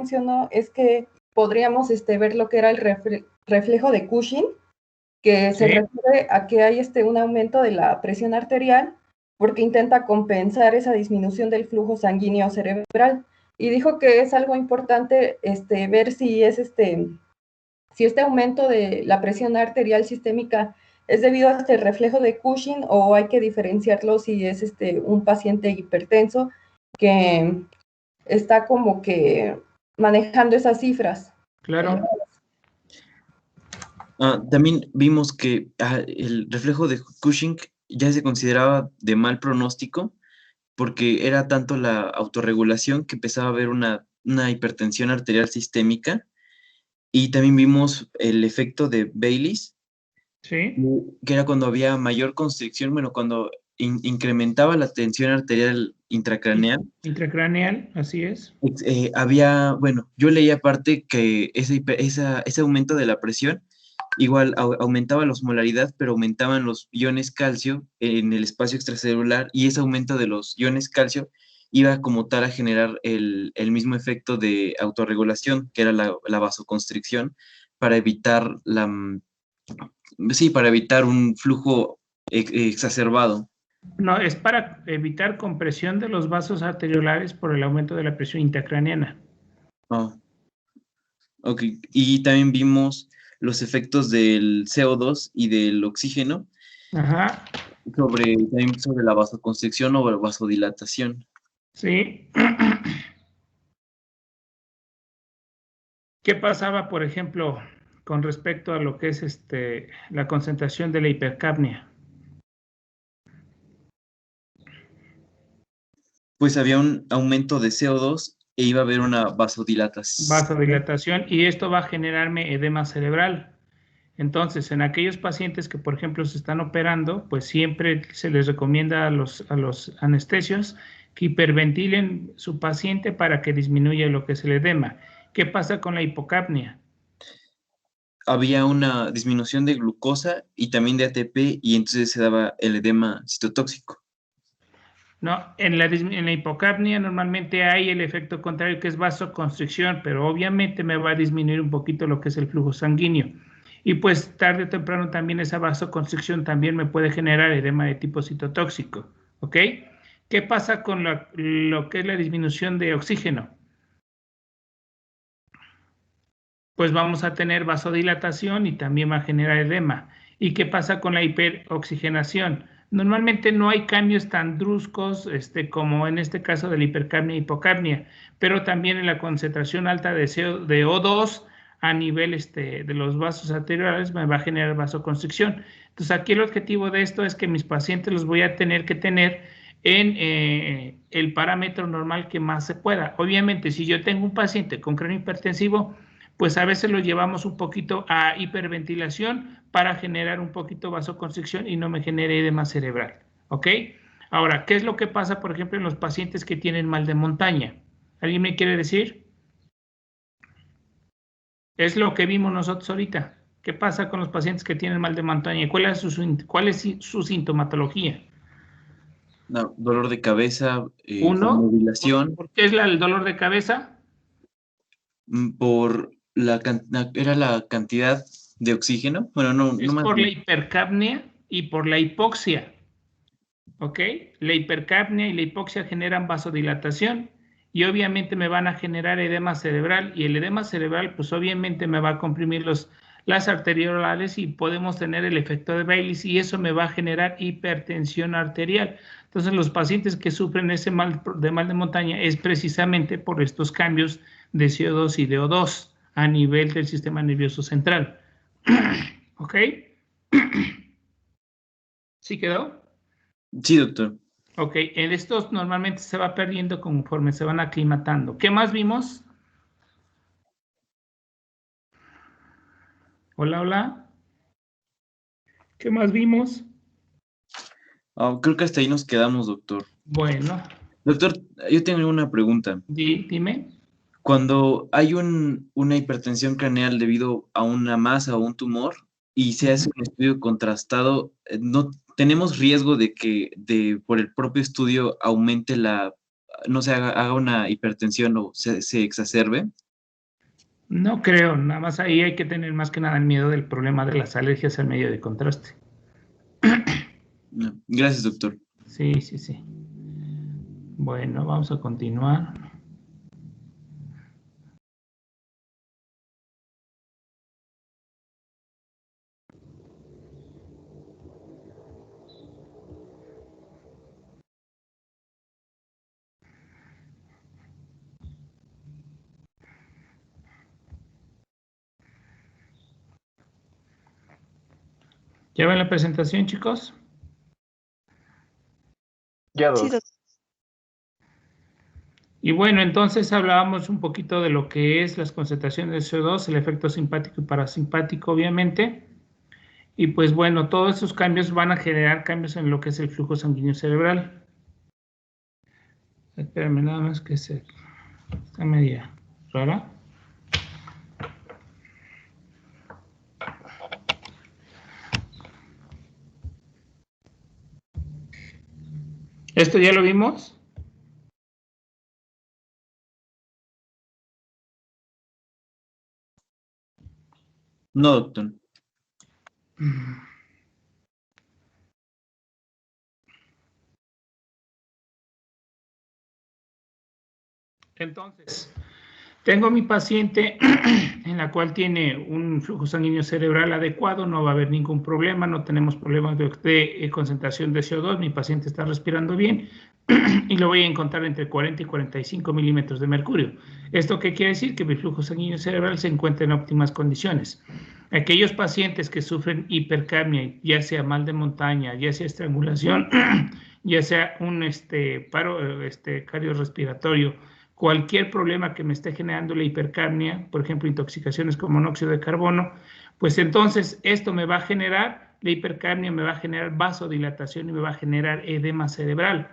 mencionó es que podríamos ver lo que era el reflejo de Cushing, que se refiere a que hay un aumento de la presión arterial porque intenta compensar esa disminución del flujo sanguíneo cerebral. Y dijo que es algo importante ver si es si este aumento de la presión arterial sistémica es debido a este reflejo de Cushing o hay que diferenciarlo si es un paciente hipertenso que está como que manejando esas cifras. Claro. También vimos que el reflejo de Cushing ya se consideraba de mal pronóstico porque era tanto la autorregulación que empezaba a haber una hipertensión arterial sistémica, y también vimos el efecto de Baylis, Sí. que era cuando había mayor constricción, bueno, cuando incrementaba la tensión arterial intracraneal. Intracraneal, así es. Bueno, yo leí aparte que ese aumento de la presión igual aumentaba la osmolaridad, pero aumentaban los iones calcio en el espacio extracelular, y ese aumento de los iones calcio iba como tal a generar el mismo efecto de autorregulación, que era la vasoconstricción, para evitar para evitar un flujo exacerbado. No, es para evitar compresión de los vasos arteriolares por el aumento de la presión intracraneana. Ok, y también vimos los efectos del CO2 y del oxígeno. Ajá. También sobre la vasoconstricción o la vasodilatación. Sí. ¿Qué pasaba, por ejemplo, con respecto a lo que es la concentración de la hipercapnia? Pues había un aumento de CO2 e iba a haber una vasodilatación. Vasodilatación, y esto va a generarme edema cerebral. Entonces, en aquellos pacientes que, por ejemplo, se están operando, pues siempre se les recomienda a los anestesios que hiperventilen su paciente para que disminuya lo que es el edema. ¿Qué pasa con la hipocapnia? Había una disminución de glucosa y también de ATP, y entonces se daba el edema citotóxico. No, en la hipocapnia normalmente hay el efecto contrario, que es vasoconstricción, pero obviamente me va a disminuir un poquito lo que es el flujo sanguíneo. Y pues tarde o temprano también esa vasoconstricción también me puede generar edema de tipo citotóxico, ¿ok? ¿Qué pasa con lo que es la disminución de oxígeno? Pues vamos a tener vasodilatación y también va a generar edema. ¿Y qué pasa con la hiperoxigenación? Normalmente no hay cambios tan bruscos como en este caso de la hipercapnia y hipocapnia, pero también en la concentración alta de O2 a nivel de los vasos arteriales me va a generar vasoconstricción. Entonces aquí el objetivo de esto es que mis pacientes los voy a tener que tener en el parámetro normal que más se pueda. Obviamente, si yo tengo un paciente con cráneo hipertensivo, pues a veces lo llevamos un poquito a hiperventilación para generar un poquito vasoconstricción y no me genere edema cerebral, ¿ok? Ahora, ¿qué es lo que pasa, por ejemplo, en los pacientes que tienen mal de montaña? ¿Alguien me quiere decir? Es lo que vimos nosotros ahorita. ¿Qué pasa con los pacientes que tienen mal de montaña? ¿Cuál es su sintomatología? No, dolor de cabeza, Uno, movilación. ¿por qué es el dolor de cabeza? Por era la cantidad de oxígeno. Bueno, no Es más por la bien. hipercapnia y por la hipoxia. ¿Ok? La hipercapnia y la hipoxia generan vasodilatación y obviamente me van a generar edema cerebral, y el edema cerebral pues obviamente me va a comprimir las arteriolales y podemos tener el efecto de Baylis, y eso me va a generar hipertensión arterial. Entonces los pacientes que sufren ese mal de montaña es precisamente por estos cambios de CO2 y de O2 a nivel del sistema nervioso central. ¿Ok? ¿Sí quedó? Sí, doctor. Ok, en estos normalmente se va perdiendo conforme se van aclimatando. ¿Qué más vimos? Hola, hola. ¿Qué más vimos? Creo que hasta ahí nos quedamos, doctor. Bueno. Doctor, yo tengo una pregunta. Dime. Cuando hay una hipertensión craneal debido a una masa o un tumor y se hace un estudio contrastado, ¿no tenemos riesgo de que por el propio estudio aumente no se haga una hipertensión o se exacerbe? No creo, nada más ahí hay que tener más que nada el miedo del problema de las alergias al medio de contraste. No. Gracias, doctor. Sí, sí, sí. Bueno, vamos a continuar. ¿Ya ven la presentación, chicos? Ya, Sí, doc. Y bueno, entonces hablábamos un poquito de lo que es las concentraciones de CO2, el efecto simpático y parasimpático, obviamente. Y pues bueno, todos esos cambios van a generar cambios en lo que es el flujo sanguíneo cerebral. Espérame, nada más que está media rara. ¿Esto ya lo vimos? No, doctor. Entonces, tengo mi paciente en la cual tiene un flujo sanguíneo cerebral adecuado, no va a haber ningún problema, no tenemos problemas de concentración de CO2, mi paciente está respirando bien y lo voy a encontrar entre 40 y 45 milímetros de mercurio. ¿Esto qué quiere decir? Que mi flujo sanguíneo cerebral se encuentra en óptimas condiciones. Aquellos pacientes que sufren hipercapnia, ya sea mal de montaña, ya sea estrangulación, ya sea un paro cardiorrespiratorio, cualquier problema que me esté generando la hipercapnia, por ejemplo, intoxicaciones con monóxido de carbono, pues entonces esto me va a generar, la hipercapnia me va a generar vasodilatación y me va a generar edema cerebral.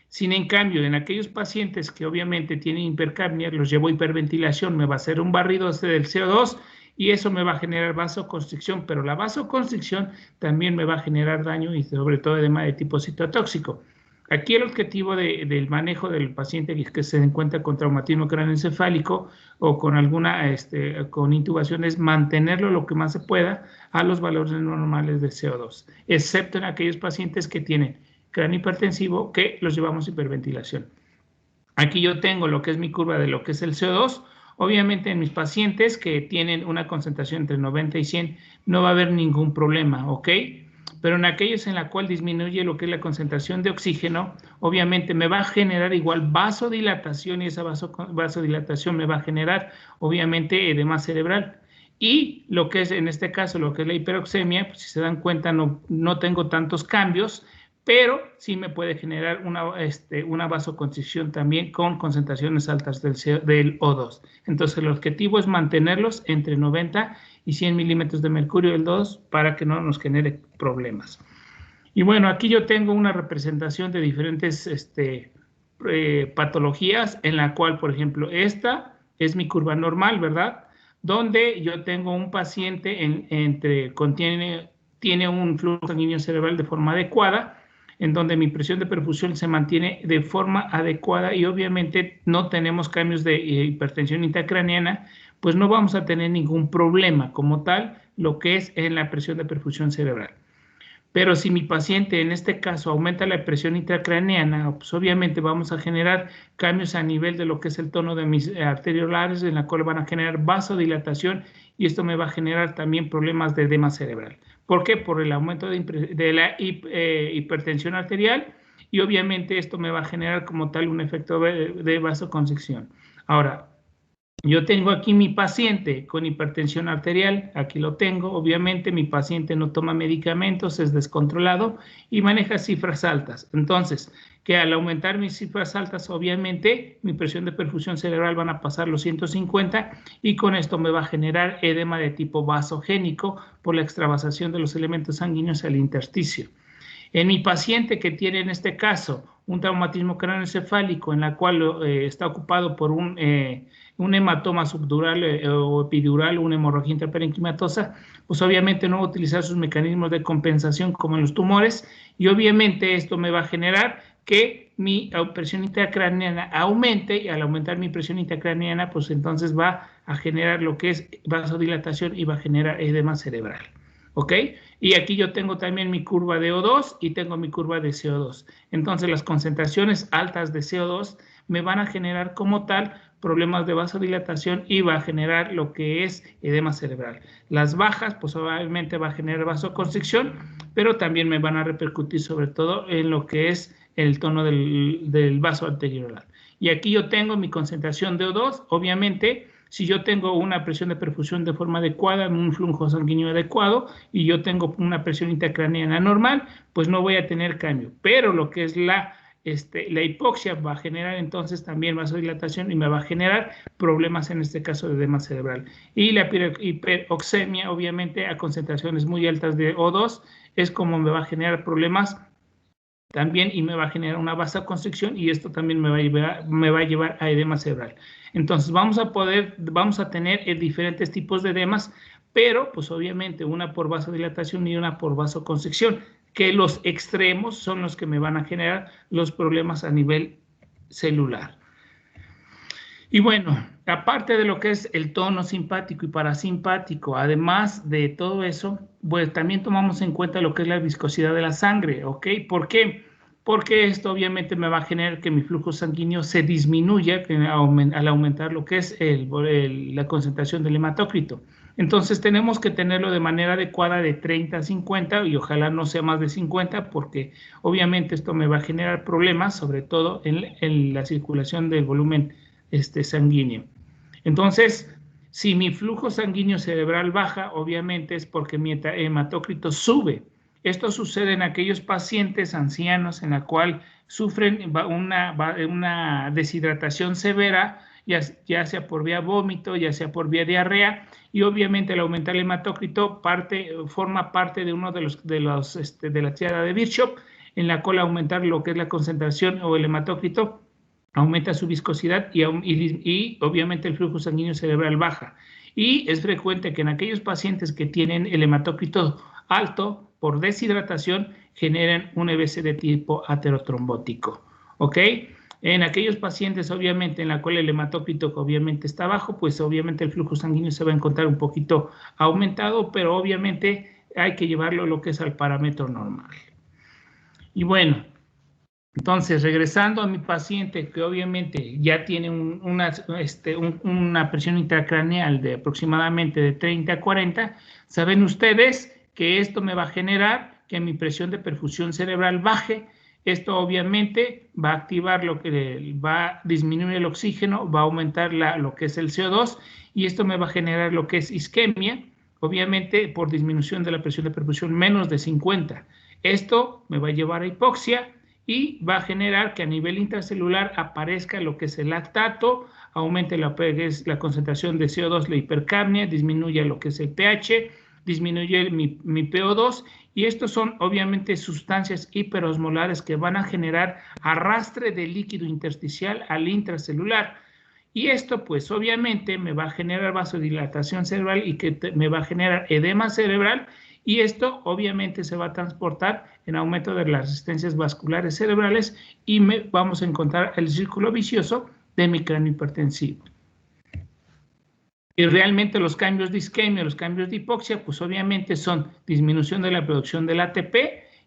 Sin en cambio, en aquellos pacientes que obviamente tienen hipercapnia, los llevo a hiperventilación, me va a hacer un barrido del CO2 y eso me va a generar vasoconstricción, pero la vasoconstricción también me va a generar daño y sobre todo edema de tipo citotóxico. Aquí el objetivo del manejo del paciente que se encuentra con traumatismo craneoencefálico o con alguna con intubación es mantenerlo lo que más se pueda a los valores normales de CO2, excepto en aquellos pacientes que tienen cráneo hipertensivo que los llevamos a hiperventilación. Aquí yo tengo lo que es mi curva de lo que es el CO2. Obviamente en mis pacientes que tienen una concentración entre 90 y 100 no va a haber ningún problema, ¿ok? Pero en aquellos en la cual disminuye lo que es la concentración de oxígeno, obviamente me va a generar igual vasodilatación y esa vasodilatación me va a generar obviamente edema cerebral. Y lo que es en este caso, lo que es la hiperoxemia, pues si se dan cuenta no tengo tantos cambios, pero sí me puede generar una vasoconstricción también con concentraciones altas del O2. Entonces el objetivo es mantenerlos entre 90 y 100 milímetros de mercurio del 2 para que no nos genere problemas. Y bueno, aquí yo tengo una representación de diferentes patologías en la cual, por ejemplo, esta es mi curva normal, ¿verdad? Donde yo tengo un paciente tiene un flujo sanguíneo cerebral de forma adecuada, en donde mi presión de perfusión se mantiene de forma adecuada y obviamente no tenemos cambios de hipertensión intracraneana, pues no vamos a tener ningún problema como tal, lo que es en la presión de perfusión cerebral. Pero si mi paciente en este caso aumenta la presión intracraneana, pues obviamente vamos a generar cambios a nivel de lo que es el tono de mis arteriolares, en la cual van a generar vasodilatación y esto me va a generar también problemas de edema cerebral. ¿Por qué? Por el aumento de la hipertensión arterial y obviamente esto me va a generar como tal un efecto de vasoconstricción. Ahora, yo tengo aquí mi paciente con hipertensión arterial, aquí lo tengo, obviamente mi paciente no toma medicamentos, es descontrolado y maneja cifras altas. Entonces, que al aumentar mis cifras altas, obviamente mi presión de perfusión cerebral van a pasar los 150 y con esto me va a generar edema de tipo vasogénico por la extravasación de los elementos sanguíneos al intersticio. En mi paciente que tiene en este caso un traumatismo craneoencefálico en la cual está ocupado por un hematoma subdural o epidural, una hemorragia intraparenquimatosa, pues obviamente no va a utilizar sus mecanismos de compensación como en los tumores y obviamente esto me va a generar que mi presión intracraneana aumente, y al aumentar mi presión intracraneana, pues entonces va a generar lo que es vasodilatación y va a generar edema cerebral. ¿Ok? Y aquí yo tengo también mi curva de O2 y tengo mi curva de CO2. Entonces las concentraciones altas de CO2 me van a generar como tal problemas de vasodilatación y va a generar lo que es edema cerebral. Las bajas, pues obviamente va a generar vasoconstricción, pero también me van a repercutir sobre todo en lo que es el tono del vaso anterioral. Y aquí yo tengo mi concentración de O2, obviamente, si yo tengo una presión de perfusión de forma adecuada, un flujo sanguíneo adecuado, y yo tengo una presión intracraneana normal, pues no voy a tener cambio. Pero lo que es la hipoxia va a generar entonces también vasodilatación y me va a generar problemas, en este caso de edema cerebral. Y la hiperoxemia, obviamente, a concentraciones muy altas de O2, es como me va a generar problemas también, y me va a generar una vasoconstricción, y esto también me va a llevar a edema cerebral. Entonces vamos a tener diferentes tipos de edemas, pero pues obviamente una por vasodilatación y una por vasoconstricción, que los extremos son los que me van a generar los problemas a nivel celular. Y bueno, aparte de lo que es el tono simpático y parasimpático, además de todo eso, pues también tomamos en cuenta lo que es la viscosidad de la sangre, ¿ok? ¿Por qué? Porque esto obviamente me va a generar que mi flujo sanguíneo se disminuya al aumentar lo que es la concentración del hematócrito. Entonces tenemos que tenerlo de manera adecuada de 30 a 50 y ojalá no sea más de 50, porque obviamente esto me va a generar problemas, sobre todo en la circulación del volumen sanguíneo. Entonces, si mi flujo sanguíneo cerebral baja, obviamente es porque mi hematócrito sube. Esto sucede en aquellos pacientes ancianos en la cual sufren una deshidratación severa, ya sea por vía vómito, ya sea por vía diarrea, y obviamente al aumentar el hematócrito forma parte de uno de la triada de Virchow, en la cual aumentar lo que es la concentración o el hematócrito aumenta su viscosidad y obviamente el flujo sanguíneo cerebral baja. Y es frecuente que en aquellos pacientes que tienen el hematócrito alto por deshidratación generen un EBC de tipo aterotrombótico. ¿Ok? En aquellos pacientes, obviamente, en la cual el hematócrito obviamente está bajo, pues obviamente el flujo sanguíneo se va a encontrar un poquito aumentado, pero obviamente hay que llevarlo lo que es al parámetro normal. Y bueno, entonces, regresando a mi paciente que obviamente ya tiene una presión intracraneal de aproximadamente de 30 a 40, saben ustedes que esto me va a generar que mi presión de perfusión cerebral baje. Esto obviamente va a activar lo que va a disminuir el oxígeno, va a aumentar lo que es el CO2, y esto me va a generar lo que es isquemia, obviamente por disminución de la presión de perfusión menos de 50. Esto me va a llevar a hipoxia y va a generar que a nivel intracelular aparezca lo que es el lactato, aumente la concentración de CO2, la hipercapnia, disminuya lo que es el pH, disminuye mi PO2, y estos son obviamente sustancias hiperosmolares que van a generar arrastre de líquido intersticial al intracelular. Y esto pues obviamente me va a generar vasodilatación cerebral y que me va a generar edema cerebral, y esto obviamente se va a transportar en aumento de las resistencias vasculares cerebrales y vamos a encontrar el círculo vicioso de mi cráneo hipertensivo. Y realmente los cambios de isquemia, los cambios de hipoxia, pues obviamente son disminución de la producción del ATP,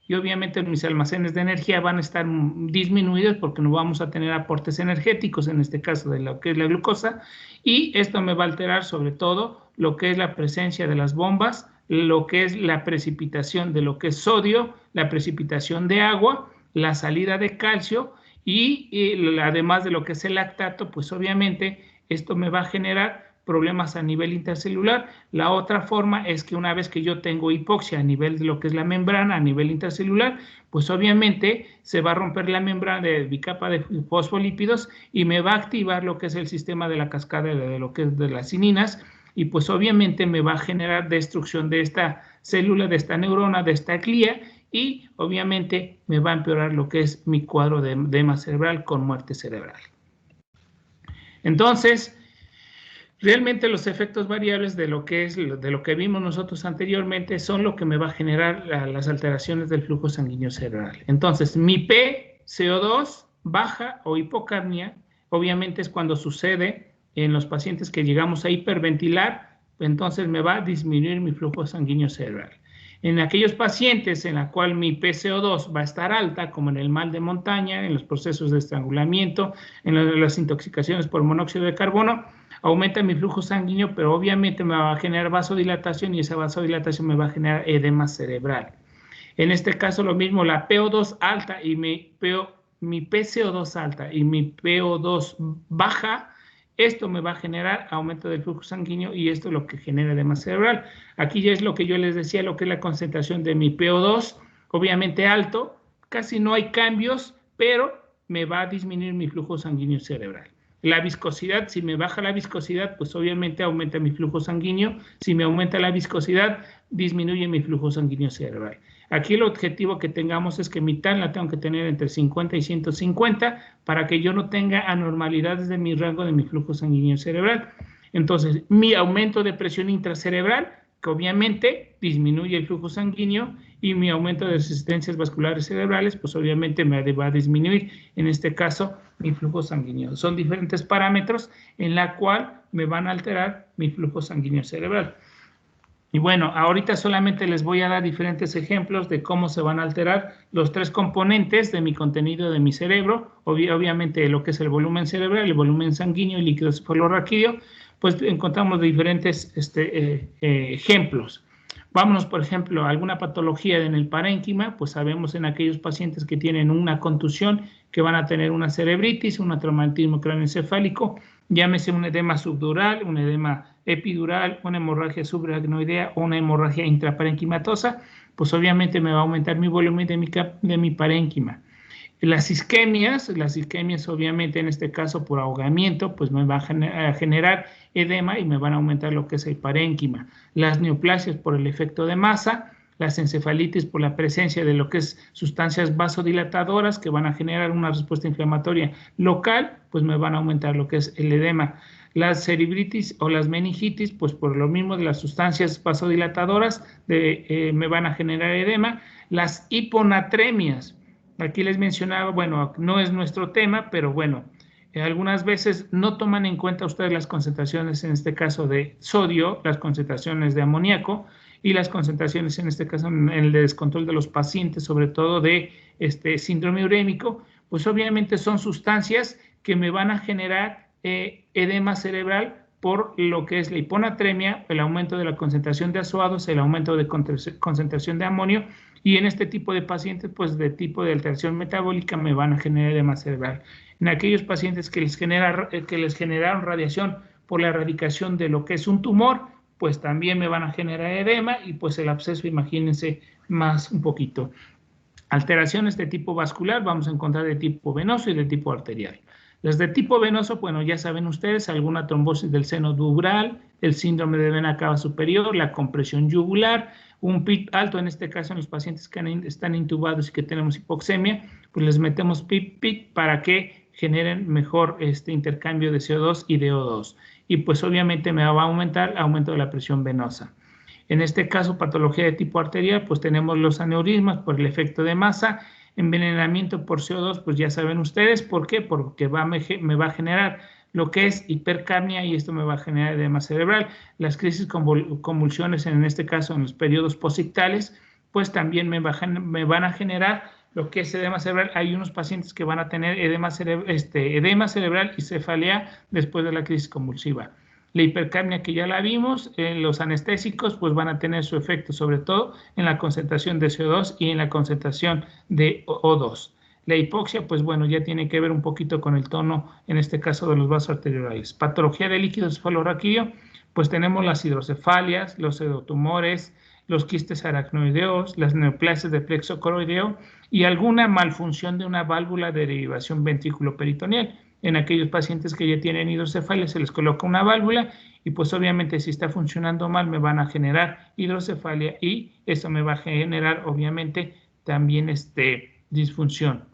y obviamente mis almacenes de energía van a estar disminuidos porque no vamos a tener aportes energéticos, en este caso de lo que es la glucosa, y esto me va a alterar sobre todo lo que es la presencia de las bombas, lo que es la precipitación de lo que es sodio, la precipitación de agua, la salida de calcio, y además de lo que es el lactato, pues obviamente esto me va a generar problemas a nivel intracelular. La otra forma es que una vez que yo tengo hipoxia a nivel de lo que es la membrana, a nivel intracelular, pues obviamente se va a romper la membrana de bicapa de fosfolípidos y me va a activar lo que es el sistema de la cascada de lo que es de las cininas, y pues obviamente me va a generar destrucción de esta célula, de esta neurona, de esta glía, y obviamente me va a empeorar lo que es mi cuadro de edema cerebral con muerte cerebral. Entonces, realmente los efectos variables de lo que vimos nosotros anteriormente son lo que me va a generar las alteraciones del flujo sanguíneo cerebral. Entonces, mi PCO2 baja o hipocapnia, obviamente es cuando sucede en los pacientes que llegamos a hiperventilar, entonces me va a disminuir mi flujo sanguíneo cerebral. En aquellos pacientes en la cual mi PCO2 va a estar alta, como en el mal de montaña, en los procesos de estrangulamiento, en las intoxicaciones por monóxido de carbono, aumenta mi flujo sanguíneo, pero obviamente me va a generar vasodilatación y esa vasodilatación me va a generar edema cerebral. En este caso lo mismo, la PO2 alta y mi PCO2 alta y mi PO2 baja, esto me va a generar aumento del flujo sanguíneo y esto es lo que genera edema cerebral. Aquí ya es lo que yo les decía, lo que es la concentración de mi PO2, obviamente alto, casi no hay cambios, pero me va a disminuir mi flujo sanguíneo cerebral. La viscosidad, si me baja la viscosidad, pues obviamente aumenta mi flujo sanguíneo. Si me aumenta la viscosidad, disminuye mi flujo sanguíneo cerebral. Aquí el objetivo que tengamos es que mi TAN la tengo que tener entre 50 y 150 para que yo no tenga anormalidades de mi rango de mi flujo sanguíneo cerebral. Entonces, mi aumento de presión intracerebral, que obviamente disminuye el flujo sanguíneo, y mi aumento de resistencias vasculares cerebrales, pues obviamente me va a disminuir, en este caso, mi flujo sanguíneo. Son diferentes parámetros en la cual me van a alterar mi flujo sanguíneo cerebral. Y bueno, ahorita solamente les voy a dar diferentes ejemplos de cómo se van a alterar los tres componentes de mi contenido de mi cerebro, obviamente lo que es el volumen cerebral, el volumen sanguíneo y líquido cefalorraquídeo, pues encontramos diferentes ejemplos. Vámonos, por ejemplo, a alguna patología en el parénquima, pues sabemos en aquellos pacientes que tienen una contusión que van a tener una cerebritis, un traumatismo craneoencefálico, llámese un edema subdural, un edema epidural, una hemorragia subaracnoidea o una hemorragia intraparenquimatosa, pues obviamente me va a aumentar mi volumen de mi parénquima. Las isquemias obviamente en este caso por ahogamiento, pues me van a generar edema y me van a aumentar lo que es el parénquima. Las neoplasias por el efecto de masa, las encefalitis por la presencia de lo que es sustancias vasodilatadoras que van a generar una respuesta inflamatoria local, pues me van a aumentar lo que es el edema. Las cerebritis o las meningitis, pues por lo mismo de las sustancias vasodilatadoras me van a generar edema. Las hiponatremias, aquí les mencionaba, bueno, no es nuestro tema, pero bueno, algunas veces no toman en cuenta ustedes las concentraciones, en este caso de sodio, las concentraciones de amoníaco y las concentraciones, en este caso, en el descontrol de los pacientes, sobre todo de síndrome urémico, pues obviamente son sustancias que me van a generar edema cerebral por lo que es la hiponatremia, el aumento de la concentración de azoados, el aumento de concentración de amonio, y en este tipo de pacientes, pues de tipo de alteración metabólica, me van a generar edema cerebral. En aquellos pacientes que les generaron radiación por la erradicación de lo que es un tumor, pues también me van a generar edema y pues el absceso, imagínense más un poquito. Alteraciones de tipo vascular vamos a encontrar de tipo venoso y de tipo arterial. Las de tipo venoso, bueno, ya saben ustedes, alguna trombosis del seno dural, el síndrome de vena cava superior, la compresión yugular, un PIB alto, en este caso en los pacientes que están intubados y que tenemos hipoxemia, pues les metemos PIB para que generen mejor intercambio de CO2 y de O2. Y pues obviamente me va a aumentar el aumento de la presión venosa. En este caso, patología de tipo arterial, pues tenemos los aneurismas por el efecto de masa, envenenamiento por CO2, pues ya saben ustedes, ¿por qué? Porque me va a generar lo que es hipercapnia y esto me va a generar edema cerebral. Las crisis convulsiones, en este caso en los periodos posictales, pues también me van a generar lo que es edema cerebral. Hay unos pacientes que van a tener edema cerebral y cefalea después de la crisis convulsiva. La hipercapnia, que ya la vimos, los anestésicos pues van a tener su efecto sobre todo en la concentración de CO2 y en la concentración de O2. La hipoxia, pues bueno, ya tiene que ver un poquito con el tono, en este caso de los vasos arteriales. Patología de líquido cefalorraquídeo, pues tenemos las hidrocefalias, los pseudotumores, los quistes aracnoideos, las neoplasias de plexo coroideo y alguna malfunción de una válvula de derivación ventrículo-peritoneal. En aquellos pacientes que ya tienen hidrocefalia se les coloca una válvula y pues obviamente si está funcionando mal me van a generar hidrocefalia y eso me va a generar obviamente también disfunción.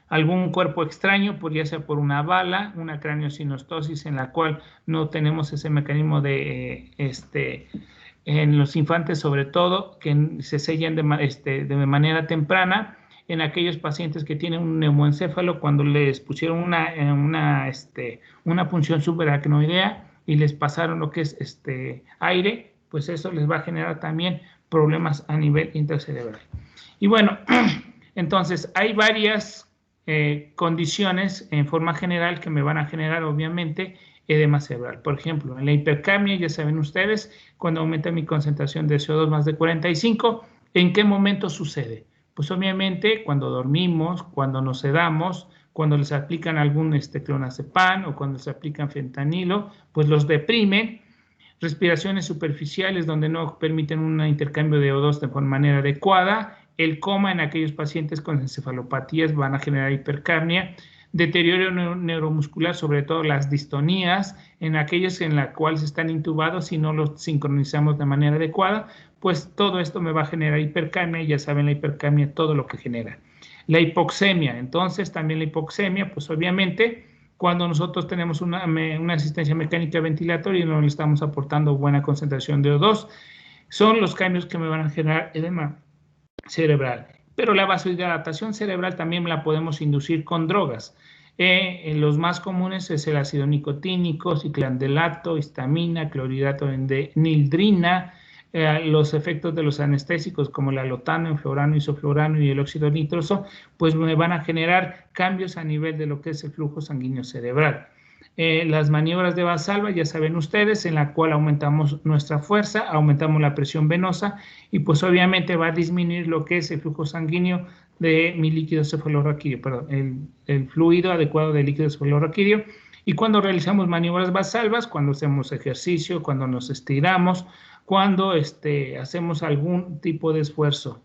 Algún cuerpo extraño, pues ya sea por una bala, una craneosinostosis en la cual no tenemos ese mecanismo de en los infantes sobre todo, que se sellan de manera temprana, en aquellos pacientes que tienen un neumoencéfalo cuando les pusieron una punción subaracnoidea y les pasaron lo que es aire, pues eso les va a generar también problemas a nivel intracerebral. Y bueno, entonces hay varias condiciones en forma general que me van a generar obviamente edema cerebral. Por ejemplo, en la hipercapnia, ya saben ustedes, cuando aumenta mi concentración de CO2 más de 45, ¿en qué momento sucede? Pues obviamente cuando dormimos, cuando nos sedamos, cuando les aplican algún clonazepam o cuando les aplican fentanilo, pues los deprimen. Respiraciones superficiales donde no permiten un intercambio de O2 de manera adecuada. El coma en aquellos pacientes con encefalopatías van a generar hipercapnia. Deterioro neuromuscular, sobre todo las distonías, en aquellos en la cual se están intubados y no los sincronizamos de manera adecuada, pues todo esto me va a generar hipercapnia, y ya saben la hipercapnia, todo lo que genera. La hipoxemia, entonces también la hipoxemia, pues obviamente cuando nosotros tenemos una asistencia mecánica ventilatoria y no le estamos aportando buena concentración de O2, son los cambios que me van a generar edema cerebral. Pero la vasodilatación cerebral también la podemos inducir con drogas. Los más comunes es el ácido nicotínico, ciclandelato, histamina, clorhidrato de nildrina, los efectos de los anestésicos como el alotano, enflorano, isoflorano y el óxido nitroso, pues me van a generar cambios a nivel de lo que es el flujo sanguíneo cerebral. Las maniobras de Valsalva, ya saben ustedes, en la cual aumentamos nuestra fuerza, aumentamos la presión venosa y pues obviamente va a disminuir lo que es el flujo sanguíneo de mi líquido cefalorraquídeo, perdón, el fluido adecuado del líquido cefalorraquídeo. Y cuando realizamos maniobras Valsalvas, cuando hacemos ejercicio, cuando nos estiramos, cuando hacemos algún tipo de esfuerzo.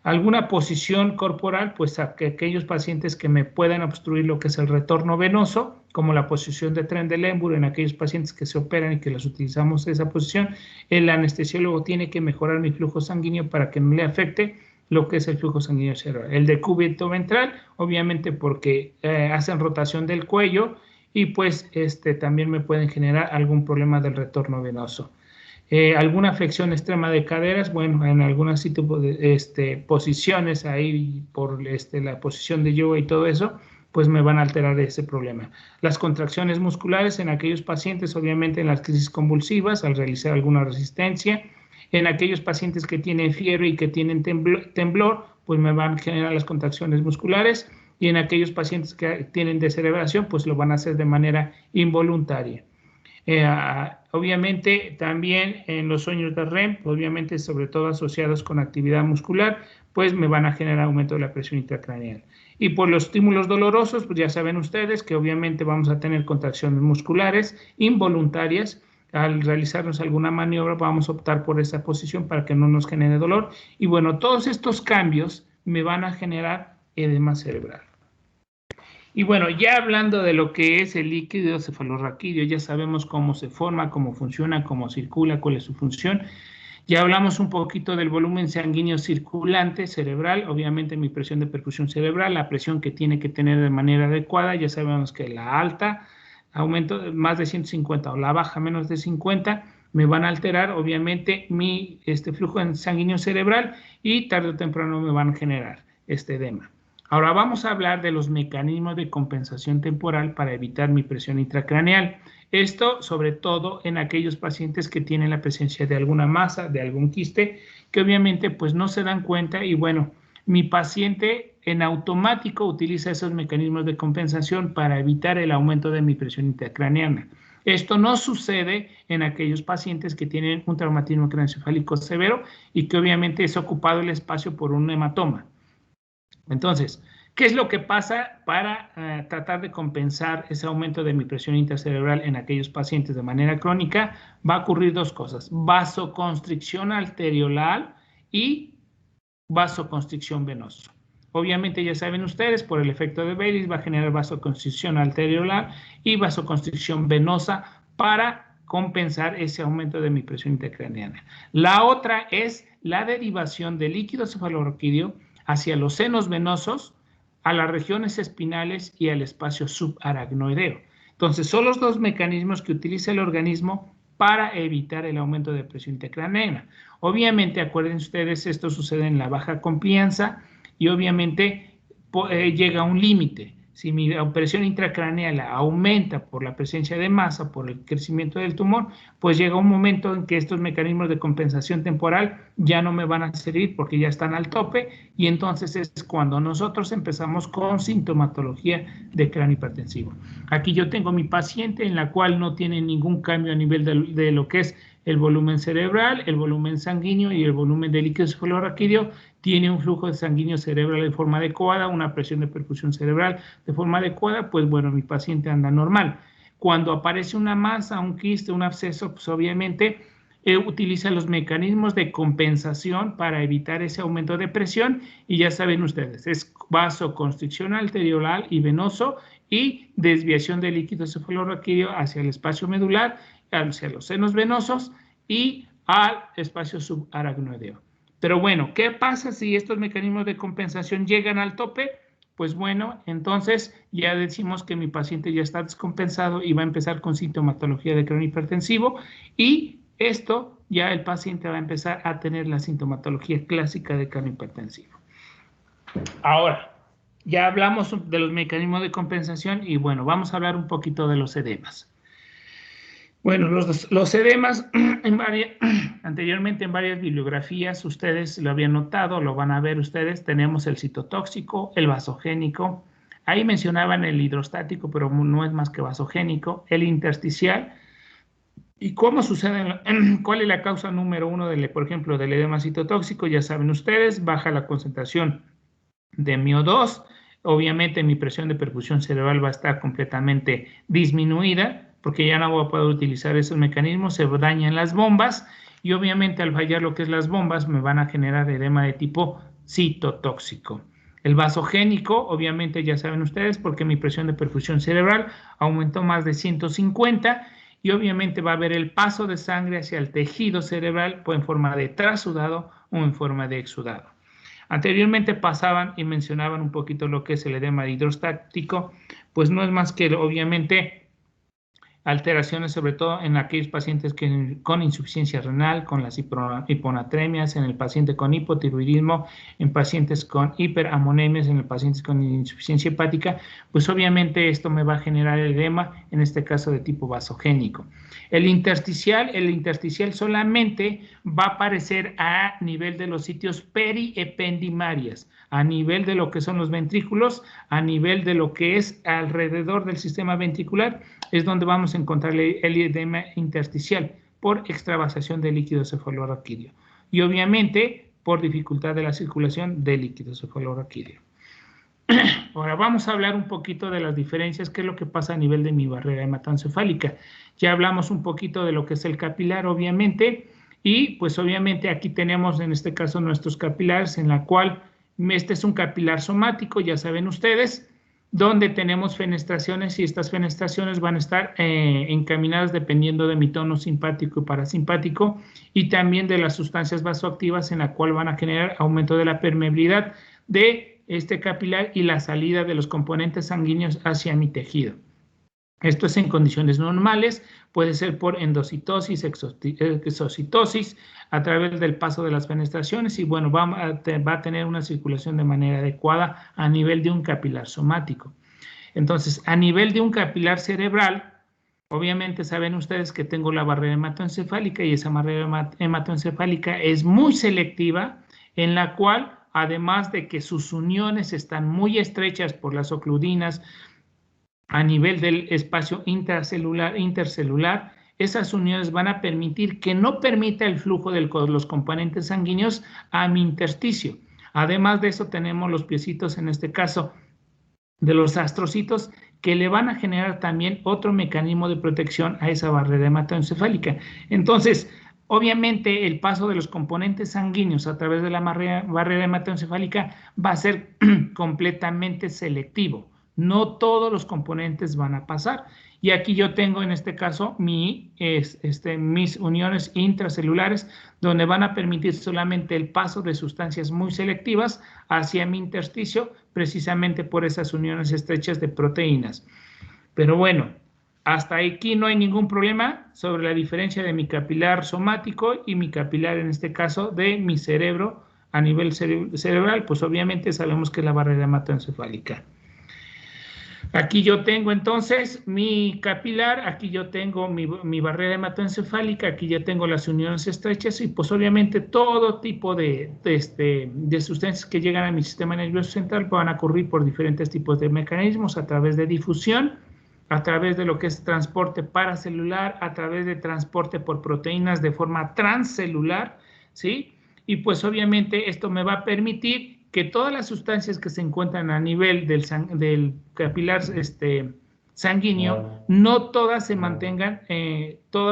Alguna posición corporal, pues aquellos pacientes que me puedan obstruir lo que es el retorno venoso, como la posición de Trendelenburg, en aquellos pacientes que se operan y que las utilizamos esa posición, el anestesiólogo tiene que mejorar mi flujo sanguíneo para que no le afecte lo que es el flujo sanguíneo cerebral. El decúbito ventral, obviamente porque hacen rotación del cuello y pues también me pueden generar algún problema del retorno venoso. Alguna flexión extrema de caderas, bueno, en algunas posiciones ahí por la posición de yoga y todo eso, pues me van a alterar ese problema. Las contracciones musculares en aquellos pacientes, obviamente en las crisis convulsivas, al realizar alguna resistencia, en aquellos pacientes que tienen fiebre y que tienen temblor, pues me van a generar las contracciones musculares, y en aquellos pacientes que tienen descerebración, pues lo van a hacer de manera involuntaria. Obviamente también en los sueños de REM, obviamente sobre todo asociados con actividad muscular, pues me van a generar aumento de la presión intracraneal. Y por los estímulos dolorosos, pues ya saben ustedes que obviamente vamos a tener contracciones musculares involuntarias. Al realizarnos alguna maniobra vamos a optar por esa posición para que no nos genere dolor. Y bueno, todos estos cambios me van a generar edema cerebral. Y bueno, ya hablando de lo que es el líquido cefalorraquídeo, ya sabemos cómo se forma, cómo funciona, cómo circula, cuál es su función. Ya hablamos un poquito del volumen sanguíneo circulante cerebral, obviamente mi presión de perfusión cerebral, la presión que tiene que tener de manera adecuada. Ya sabemos que la alta, aumento más de 150 o la baja menos de 50, me van a alterar obviamente mi flujo sanguíneo cerebral y tarde o temprano me van a generar edema. Ahora vamos a hablar de los mecanismos de compensación temporal para evitar mi presión intracraneal. Esto sobre todo en aquellos pacientes que tienen la presencia de alguna masa, de algún quiste, que obviamente pues no se dan cuenta y bueno, mi paciente en automático utiliza esos mecanismos de compensación para evitar el aumento de mi presión intracraneana. Esto no sucede en aquellos pacientes que tienen un traumatismo craneoencefálico severo y que obviamente es ocupado el espacio por un hematoma. Entonces, ¿qué es lo que pasa para tratar de compensar ese aumento de mi presión intracerebral en aquellos pacientes de manera crónica? Va a ocurrir dos cosas: vasoconstricción arteriolar y vasoconstricción venosa. Obviamente ya saben ustedes, por el efecto de Baylis va a generar vasoconstricción arteriolar y vasoconstricción venosa para compensar ese aumento de mi presión intracraneana. La otra es la derivación del líquido cefalorraquídeo hacia los senos venosos, a las regiones espinales y al espacio subaracnoideo. Entonces, son los dos mecanismos que utiliza el organismo para evitar el aumento de presión intracraneana. Obviamente, acuérdense ustedes, esto sucede en la baja confianza y obviamente llega a un límite. Si mi presión intracraneal aumenta por la presencia de masa, por el crecimiento del tumor, pues llega un momento en que estos mecanismos de compensación temporal ya no me van a servir porque ya están al tope, y entonces es cuando nosotros empezamos con sintomatología de cráneo hipertensivo. Aquí yo tengo mi paciente en la cual no tiene ningún cambio a nivel de lo que es el volumen cerebral, el volumen sanguíneo y el volumen de líquido cefalorraquídeo. Tiene un flujo de sanguíneo cerebral de forma adecuada, una presión de perfusión cerebral de forma adecuada, pues bueno, mi paciente anda normal. Cuando aparece una masa, un quiste, un absceso, pues obviamente utiliza los mecanismos de compensación para evitar ese aumento de presión, y ya saben ustedes, es vasoconstricción arteriolar y venoso y desviación de líquido cefalorraquídeo hacia el espacio medular, hacia los senos venosos y al espacio subaracnoideo. Pero bueno, ¿qué pasa si estos mecanismos de compensación llegan al tope? Pues bueno, entonces ya decimos que mi paciente ya está descompensado y va a empezar con sintomatología de cráneo hipertensivo, y esto ya el paciente va a empezar a tener la sintomatología clásica de cráneo hipertensivo. Ahora, ya hablamos de los mecanismos de compensación y bueno, vamos a hablar un poquito de los edemas. Bueno, los edemas, anteriormente en varias bibliografías, ustedes lo habían notado, lo van a ver ustedes, tenemos el citotóxico, el vasogénico, ahí mencionaban el hidrostático, pero no es más que vasogénico, el intersticial. ¿Y cómo sucede? ¿Cuál es la causa número uno, por ejemplo, del edema citotóxico? Ya saben ustedes, baja la concentración de MIO2, obviamente mi presión de perfusión cerebral va a estar completamente disminuida, porque ya no voy a poder utilizar esos mecanismos, se dañan las bombas, y obviamente al fallar lo que es las bombas me van a generar edema de tipo citotóxico. El vasogénico, obviamente ya saben ustedes, porque mi presión de perfusión cerebral aumentó más de 150, y obviamente va a haber el paso de sangre hacia el tejido cerebral, pues en forma de trasudado o en forma de exudado. Anteriormente pasaban y mencionaban un poquito lo que es el edema hidrostático, pues no es más que obviamente alteraciones, sobre todo en aquellos pacientes con insuficiencia renal, con las hiponatremias, en el paciente con hipotiroidismo, en pacientes con hiperammonemias, en los pacientes con insuficiencia hepática, pues obviamente esto me va a generar edema, en este caso de tipo vasogénico. El intersticial solamente va a aparecer a nivel de los sitios periependimarias, a nivel de lo que son los ventrículos, a nivel de lo que es alrededor del sistema ventricular, es donde vamos a encontrar el edema intersticial por extravasación de líquido cefalorraquídeo y obviamente por dificultad de la circulación de líquido cefalorraquídeo. Ahora vamos a hablar un poquito de las diferencias, qué es lo que pasa a nivel de mi barrera hematoencefálica. Ya hablamos un poquito de lo que es el capilar, obviamente, y pues obviamente aquí tenemos en este caso nuestros capilares, en la cual este es un capilar somático, ya saben ustedes, donde tenemos fenestraciones, y estas fenestraciones van a estar encaminadas dependiendo de mi tono simpático y parasimpático, y también de las sustancias vasoactivas, en la cual van a generar aumento de la permeabilidad de este capilar y la salida de los componentes sanguíneos hacia mi tejido. Esto es en condiciones normales, puede ser por endocitosis, exocitosis, a través del paso de las fenestraciones, y bueno, va a tener una circulación de manera adecuada a nivel de un capilar somático. Entonces, a nivel de un capilar cerebral, obviamente saben ustedes que tengo la barrera hematoencefálica, y esa barrera hematoencefálica es muy selectiva, en la cual, además de que sus uniones están muy estrechas por las ocludinas, a nivel del espacio intercelular, esas uniones van a permitir que no permita el flujo de los componentes sanguíneos a mi intersticio. Además de eso, tenemos los piecitos, en este caso, de los astrocitos, que le van a generar también otro mecanismo de protección a esa barrera hematoencefálica. Entonces, obviamente, el paso de los componentes sanguíneos a través de la barrera hematoencefálica va a ser completamente selectivo. No todos los componentes van a pasar. Y aquí yo tengo en este caso mis uniones intracelulares, donde van a permitir solamente el paso de sustancias muy selectivas hacia mi intersticio, precisamente por esas uniones estrechas de proteínas. Pero bueno, hasta aquí no hay ningún problema sobre la diferencia de mi capilar somático y mi capilar, en este caso, de mi cerebro a nivel cerebral, pues obviamente sabemos que es la barrera hematoencefálica. Aquí yo tengo entonces mi capilar, aquí yo tengo mi barrera hematoencefálica, aquí ya tengo las uniones estrechas y pues obviamente todo tipo de sustancias que llegan a mi sistema nervioso central van a ocurrir por diferentes tipos de mecanismos, a través de difusión, a través de lo que es transporte paracelular, a través de transporte por proteínas de forma transcelular, ¿sí? Y pues obviamente esto me va a permitir que todas las sustancias que se encuentran a nivel del capilar sanguíneo, no todas se mantengan,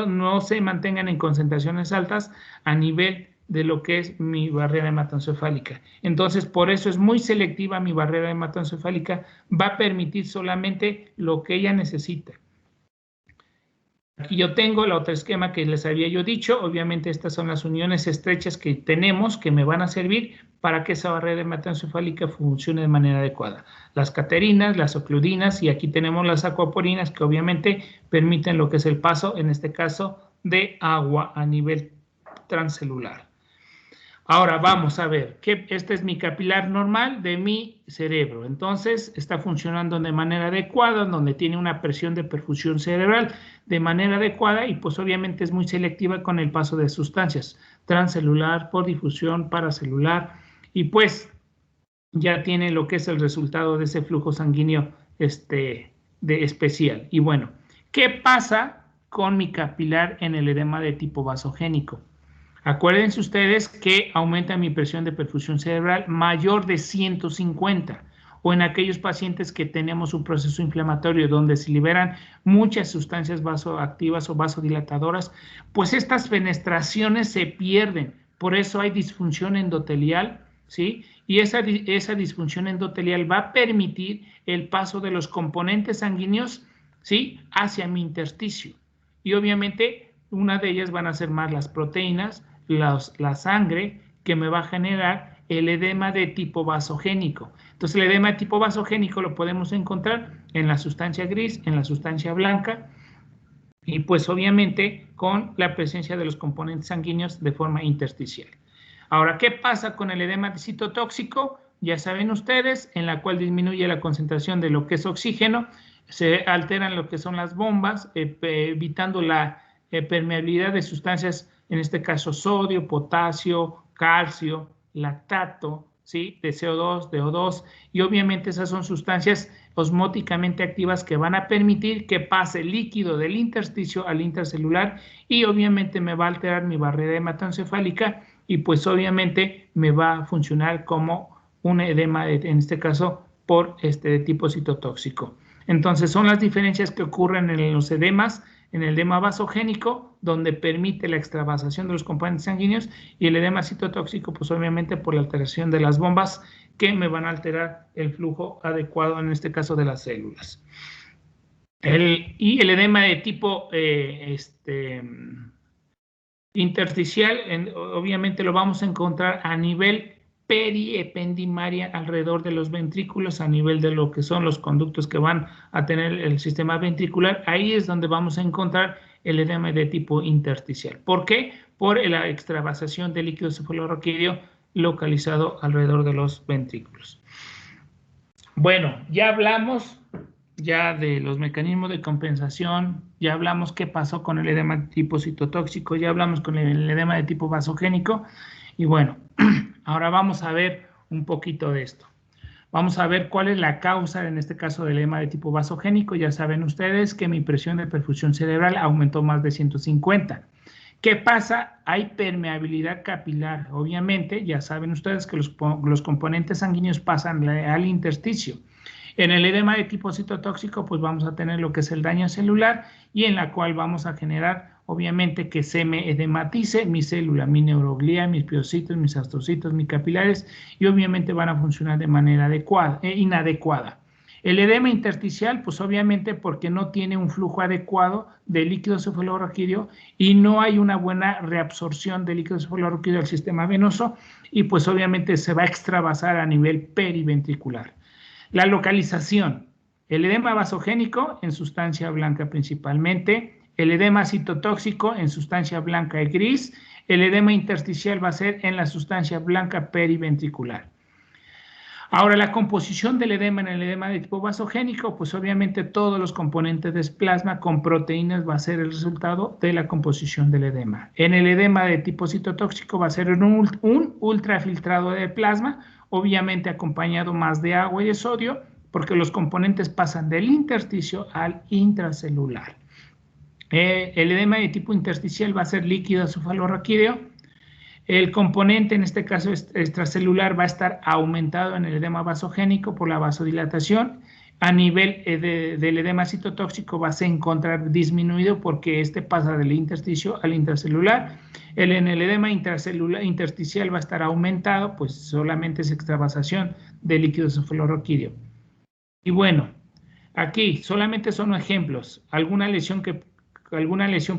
no se mantengan en concentraciones altas a nivel de lo que es mi barrera hematoencefálica. Entonces, por eso es muy selectiva mi barrera hematoencefálica, va a permitir solamente lo que ella necesita. Aquí yo tengo el otro esquema que les había yo dicho. Obviamente estas son las uniones estrechas que tenemos que me van a servir para que esa barrera hematoencefálica funcione de manera adecuada. Las caterinas, las ocludinas y aquí tenemos las acuaporinas que obviamente permiten lo que es el paso, en este caso, de agua a nivel transcelular. Ahora vamos a ver que este es mi capilar normal de mi cerebro. Entonces está funcionando de manera adecuada, donde tiene una presión de perfusión cerebral de manera adecuada y pues obviamente es muy selectiva con el paso de sustancias transcelular, por difusión, paracelular y pues ya tiene lo que es el resultado de ese flujo sanguíneo especial. Y bueno, ¿qué pasa con mi capilar en el edema de tipo vasogénico? Acuérdense ustedes que aumenta mi presión de perfusión cerebral mayor de 150 o en aquellos pacientes que tenemos un proceso inflamatorio donde se liberan muchas sustancias vasoactivas o vasodilatadoras, pues estas fenestraciones se pierden. Por eso hay disfunción endotelial, ¿sí? Y esa disfunción endotelial va a permitir el paso de los componentes sanguíneos, ¿sí?, hacia mi intersticio. Y obviamente una de ellas van a ser más las proteínas, la sangre, que me va a generar el edema de tipo vasogénico. Entonces el edema de tipo vasogénico lo podemos encontrar en la sustancia gris, en la sustancia blanca y pues obviamente con la presencia de los componentes sanguíneos de forma intersticial. Ahora, ¿qué pasa con el edema citotóxico? Ya saben ustedes, en la cual disminuye la concentración de lo que es oxígeno, se alteran lo que son las bombas, evitando la permeabilidad de sustancias, en este caso sodio, potasio, calcio, lactato, ¿sí?, de CO2, de O2, y obviamente esas son sustancias osmóticamente activas que van a permitir que pase el líquido del intersticio al intercelular y obviamente me va a alterar mi barrera hematoencefálica y pues obviamente me va a funcionar como un edema, en este caso, por de tipo citotóxico. Entonces son las diferencias que ocurren en los edemas, en el edema vasogénico, donde permite la extravasación de los componentes sanguíneos, y el edema citotóxico, pues obviamente por la alteración de las bombas que me van a alterar el flujo adecuado, en este caso de las células. Y el edema de tipo intersticial, obviamente lo vamos a encontrar a nivel periependimaria, alrededor de los ventrículos, a nivel de lo que son los conductos que van a tener el sistema ventricular. Ahí es donde vamos a encontrar el edema de tipo intersticial. ¿Por qué? Por la extravasación del líquido cefalorraquídeo localizado alrededor de los ventrículos. Bueno, ya hablamos de los mecanismos de compensación, ya hablamos qué pasó con el edema de tipo citotóxico, ya hablamos con el edema de tipo vasogénico, y bueno, ahora vamos a ver un poquito de esto. Vamos a ver cuál es la causa, en este caso, del edema de tipo vasogénico. Ya saben ustedes que mi presión de perfusión cerebral aumentó más de 150. ¿Qué pasa? Hay permeabilidad capilar. Obviamente, ya saben ustedes que los componentes sanguíneos pasan al intersticio. En el edema de tipo citotóxico, pues vamos a tener lo que es el daño celular y en la cual vamos a generar, obviamente, que se me edematice mi célula, mi neuroglía, mis piocitos, mis astrocitos, mis capilares, y obviamente van a funcionar de manera inadecuada. El edema intersticial, pues obviamente porque no tiene un flujo adecuado de líquido cefalorraquídeo y no hay una buena reabsorción de líquido cefalorraquídeo al sistema venoso y pues obviamente se va a extravasar a nivel periventricular. La localización, el edema vasogénico en sustancia blanca principalmente, el edema citotóxico en sustancia blanca y gris, El edema intersticial va a ser en la sustancia blanca periventricular. Ahora, la composición del edema en el edema de tipo vasogénico, pues obviamente todos los componentes del plasma con proteínas va a ser el resultado de la composición del edema. En el edema de tipo citotóxico va a ser un ultrafiltrado de plasma, obviamente acompañado más de agua y de sodio, porque los componentes pasan del intersticio al intracelular. El edema de tipo intersticial va a ser líquido cefalorraquídeo. El componente, en este caso extracelular, va a estar aumentado en el edema vasogénico por la vasodilatación. A nivel del edema citotóxico va a se encontrar disminuido porque este pasa del intersticio al intracelular. En el edema intersticial va a estar aumentado, pues solamente es extravasación de líquido cefalorraquídeo. Y bueno, aquí solamente son ejemplos. Alguna lesión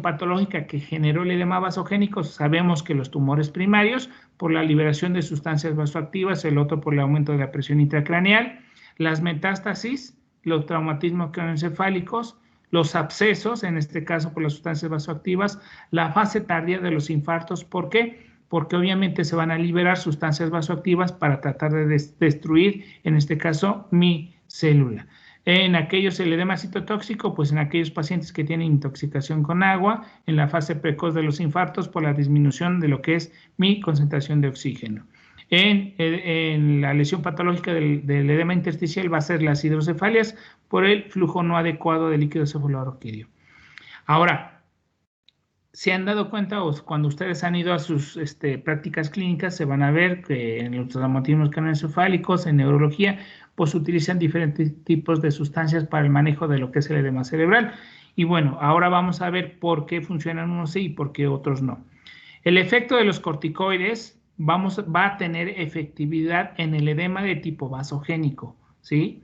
patológica que generó el edema vasogénico, sabemos que los tumores primarios por la liberación de sustancias vasoactivas, el otro por el aumento de la presión intracraneal, las metástasis, los traumatismos craneoencefálicos, los abscesos, en este caso por las sustancias vasoactivas, la fase tardía de los infartos. ¿Por qué? Porque obviamente se van a liberar sustancias vasoactivas para tratar de destruir, en este caso, mi célula. En aquellos, el edema citotóxico, pues en aquellos pacientes que tienen intoxicación con agua, en la fase precoz de los infartos por la disminución de lo que es mi concentración de oxígeno. En la lesión patológica del edema intersticial va a ser las hidrocefalias por el flujo no adecuado de líquido cefalorraquídeo. Ahora, se han dado cuenta, cuando ustedes han ido a sus prácticas clínicas, se van a ver que en los traumatismos craneoencefálicos, en neurología, pues utilizan diferentes tipos de sustancias para el manejo de lo que es el edema cerebral. Y bueno, ahora vamos a ver por qué funcionan unos sí y por qué otros no. El efecto de los corticoides va a tener efectividad en el edema de tipo vasogénico, ¿sí?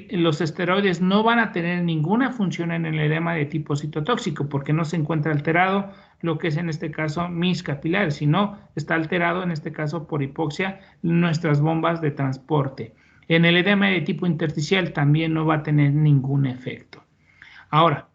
Los esteroides no van a tener ninguna función en el edema de tipo citotóxico porque no se encuentra alterado lo que es en este caso mis capilares, sino está alterado en este caso por hipoxia nuestras bombas de transporte. En el edema de tipo intersticial también no va a tener ningún efecto. Ahora,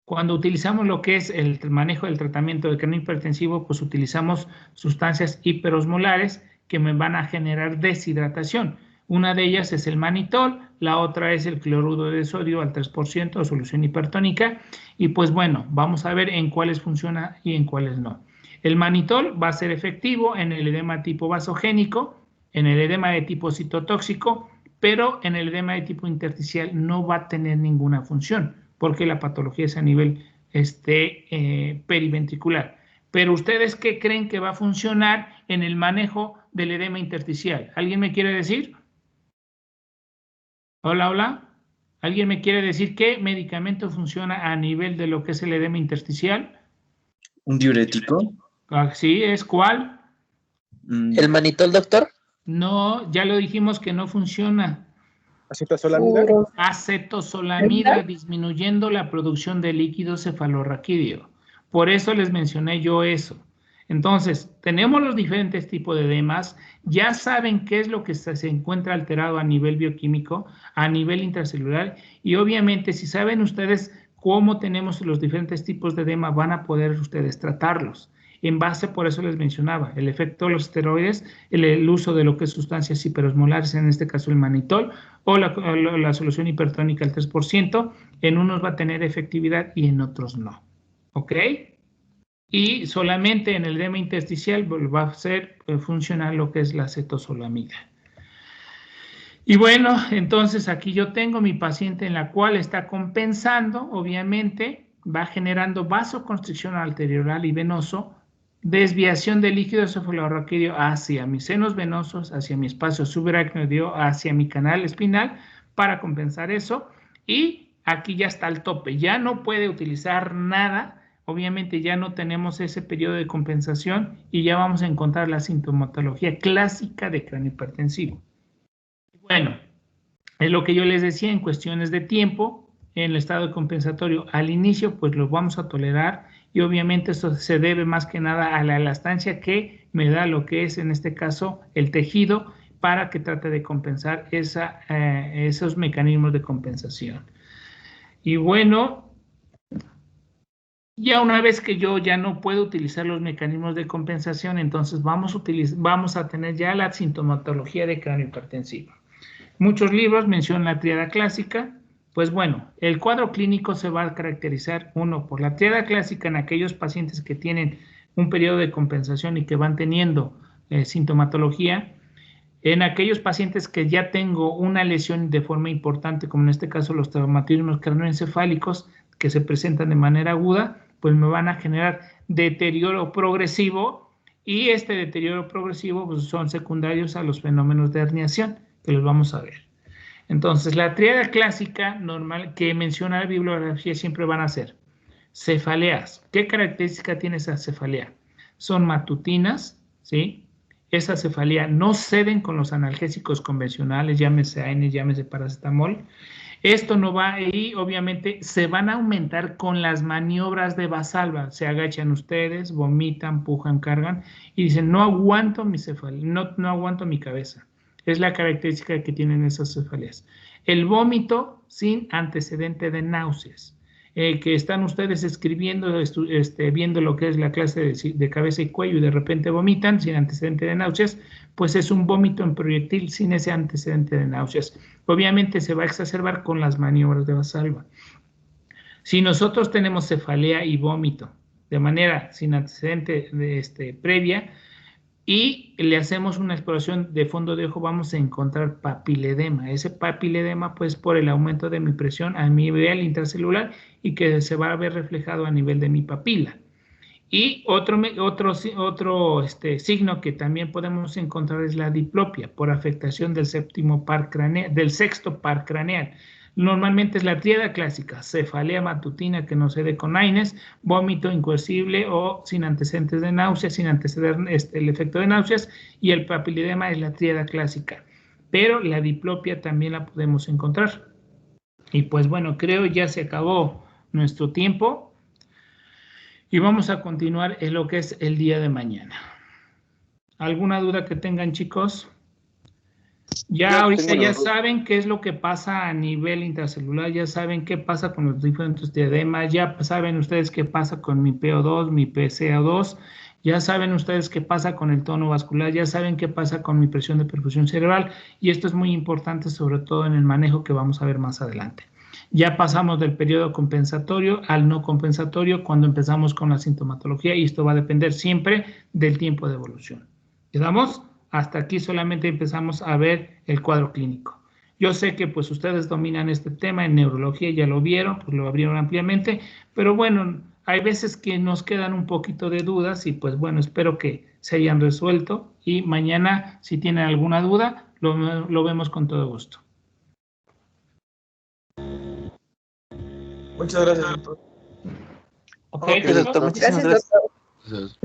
cuando utilizamos lo que es el manejo del tratamiento de cráneo hipertensivo, pues utilizamos sustancias hiperosmolares que me van a generar deshidratación. Una de ellas es el manitol, la otra es el cloruro de sodio al 3% de solución hipertónica. Y pues bueno, vamos a ver en cuáles funciona y en cuáles no. El manitol va a ser efectivo en el edema tipo vasogénico, en el edema de tipo citotóxico, pero en el edema de tipo intersticial no va a tener ninguna función, porque la patología es a nivel periventricular. Pero ¿ustedes qué creen que va a funcionar en el manejo del edema intersticial? ¿Alguien me quiere decir? Hola, hola. ¿Alguien me quiere decir qué medicamento funciona a nivel de lo que es el edema intersticial? ¿Un diurético? Sí, ¿es cuál? ¿El manitol, doctor? No, ya lo dijimos que no funciona. ¿Acetosolamida? Acetosolamida, disminuyendo la producción de líquido cefalorraquídeo. Por eso les mencioné yo eso. Entonces, tenemos los diferentes tipos de edemas, ya saben qué es lo que se encuentra alterado a nivel bioquímico, a nivel intracelular, y obviamente si saben ustedes cómo tenemos los diferentes tipos de edema, van a poder ustedes tratarlos. En base, por eso les mencionaba, el efecto de los esteroides, el uso de lo que es sustancias hiperosmolares, en este caso el manitol, o la solución hipertónica al 3%, en unos va a tener efectividad y en otros no. ¿Ok? Y solamente en el edema intersticial va a hacer funcionar lo que es la acetosolamida. Y bueno, entonces aquí yo tengo mi paciente en la cual está compensando, obviamente, va generando vasoconstricción arterioral y venoso, desviación de líquido cefalorraquídeo hacia mis senos venosos, hacia mi espacio subaracnoideo, hacia mi canal espinal, para compensar eso. Y aquí ya está el tope, ya no puede utilizar nada. Obviamente ya no tenemos ese periodo de compensación y ya vamos a encontrar la sintomatología clásica de cráneo hipertensivo. Bueno, es lo que yo les decía en cuestiones de tiempo, en el estado compensatorio al inicio, pues lo vamos a tolerar y obviamente esto se debe más que nada a la elastancia que me da lo que es en este caso el tejido para que trate de compensar esos mecanismos de compensación. Y bueno, Ya una vez que yo ya no puedo utilizar los mecanismos de compensación, entonces vamos a tener ya la sintomatología de cráneo hipertensivo. Muchos libros mencionan la tríada clásica. Pues bueno, el cuadro clínico se va a caracterizar, uno, por la tríada clásica en aquellos pacientes que tienen un periodo de compensación y que van teniendo sintomatología. En aquellos pacientes que ya tengo una lesión de forma importante, como en este caso los traumatismos craneoencefálicos que se presentan de manera aguda, pues me van a generar deterioro progresivo, y este deterioro progresivo pues, son secundarios a los fenómenos de herniación, que los vamos a ver. Entonces, la tríada clásica normal que menciona la bibliografía siempre van a ser cefaleas. ¿Qué característica tiene esa cefalea? Son matutinas, ¿sí? Esa cefalea no ceden con los analgésicos convencionales, llámese AN, llámese paracetamol. Esto no va, y obviamente se van a aumentar con las maniobras de Valsalva. Se agachan ustedes, vomitan, pujan, cargan y dicen, no aguanto mi cefalea, no aguanto mi cabeza. Es la característica que tienen esas cefaleas. El vómito sin antecedente de náuseas. Que están ustedes escribiendo, viendo lo que es la clase de cabeza y cuello y de repente vomitan sin antecedente de náuseas, pues es un vómito en proyectil sin ese antecedente de náuseas. Obviamente se va a exacerbar con las maniobras de Valsalva. Si nosotros tenemos cefalea y vómito de manera sin antecedente previa, y le hacemos una exploración de fondo de ojo, vamos a encontrar papiledema. Ese papiledema, pues, por el aumento de mi presión a nivel intracelular y que se va a ver reflejado a nivel de mi papila. Y otro signo que también podemos encontrar es la diplopia por afectación del sexto par craneal. Normalmente es la tríada clásica: cefalea matutina que no cede con AINES, vómito incoercible o sin antecedentes de náuseas, sin anteceder el efecto de náuseas, y el papiledema es la tríada clásica. Pero la diplopia también la podemos encontrar. Y pues bueno, creo ya se acabó nuestro tiempo. Y vamos a continuar en lo que es el día de mañana. ¿Alguna duda que tengan, chicos? Ya ahorita ya saben qué es lo que pasa a nivel intracelular, ya saben qué pasa con los diferentes diademas, ya saben ustedes qué pasa con mi PO2, mi PCO2, ya saben ustedes qué pasa con el tono vascular, ya saben qué pasa con mi presión de perfusión cerebral, y esto es muy importante sobre todo en el manejo que vamos a ver más adelante. Ya pasamos del periodo compensatorio al no compensatorio cuando empezamos con la sintomatología, y esto va a depender siempre del tiempo de evolución. ¿Quedamos? Hasta aquí solamente empezamos a ver el cuadro clínico. Yo sé que pues ustedes dominan este tema en neurología, ya lo vieron, pues lo abrieron ampliamente, pero bueno, hay veces que nos quedan un poquito de dudas y pues bueno, espero que se hayan resuelto, y mañana si tienen alguna duda lo vemos con todo gusto. Muchas gracias, doctor. Ok, doctor. Muchísimas gracias.